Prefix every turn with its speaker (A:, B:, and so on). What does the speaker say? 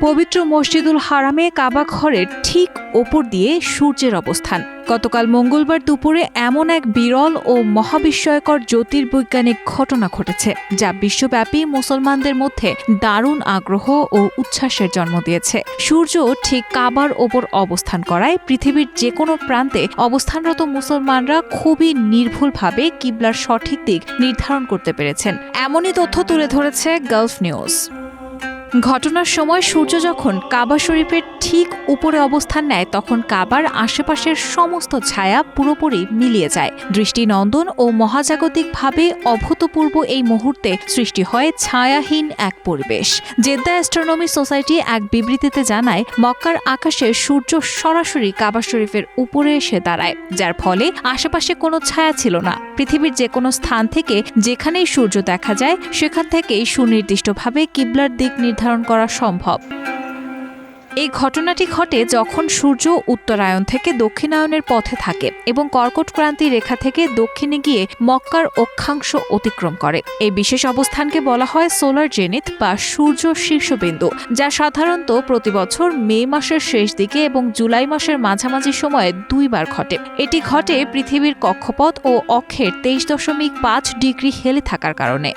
A: পবিত্র মসজিদুল হারামে কাবা ঘরের ঠিক ওপর দিয়ে সূর্যের অবস্থান। গতকাল মঙ্গলবার দুপুরে এমন এক বিরল ও মহাবিস্ময়কর জ্যোতির্বৈজ্ঞানিক ঘটনা ঘটেছে যা বিশ্বব্যাপী মুসলমানদের মধ্যে দারুণ আগ্রহ ও উচ্ছ্বাসের জন্ম দিয়েছে। সূর্য ঠিক কাবার ওপর অবস্থান করায় পৃথিবীর যে কোনো প্রান্তে অবস্থানরত মুসলমানরা খুবই নির্ভুলভাবে কিবলার সঠিক দিক নির্ধারণ করতে পেরেছেন, এমনই তথ্য তুলে ধরেছে গালফ নিউজ। ঘটনার সময় সূর্য যখন কাবা শরীফের ঠিক উপরে অবস্থান নেয় তখন কাবার আশেপাশের সমস্ত ছায়া পুরোপুরি মিলিয়ে যায়। দৃষ্টিনন্দন ও মহাজাগতিকভাবে অভূতপূর্ব এই মুহূর্তে সৃষ্টি হয় ছায়াহীন এক পরিবেশ। জেদ্দা অ্যাস্ট্রোনমি সোসাইটি এক বিবৃতিতে জানায়, মক্কার আকাশে সূর্য সরাসরি কাবা শরীফের উপরে এসে দাঁড়ায়, যার ফলে আশেপাশে কোনো ছায়া ছিল না। পৃথিবীর যে কোনো স্থান থেকে যেখানেই সূর্য দেখা যায় সেখান থেকেই সুনির্দিষ্টভাবে কিবলার দিক নির্ধারণ করা সম্ভব। এই ঘটনাটি ঘটে যখন সূর্য উত্তরায়ণ থেকে দক্ষিণায়নের পথে থাকে এবং কর্কট ক্রান্তি রেখা থেকে দক্ষিণে গিয়ে মক্কার অক্ষাংশ অতিক্রম করে। এই বিশেষ অবস্থানকে বলা হয় সোলার জেনিথ বা সূর্য শীর্ষবিন্দু, যা সাধারণত প্রতি বছর মে মাসের শেষ দিকে এবং জুলাই মাসের মাঝামাঝি সময়ে 2 বার ঘটে। এটি ঘটে পৃথিবীর কক্ষপথ ও অক্ষের 23.5 ডিগ্রি হেলে থাকার কারণে।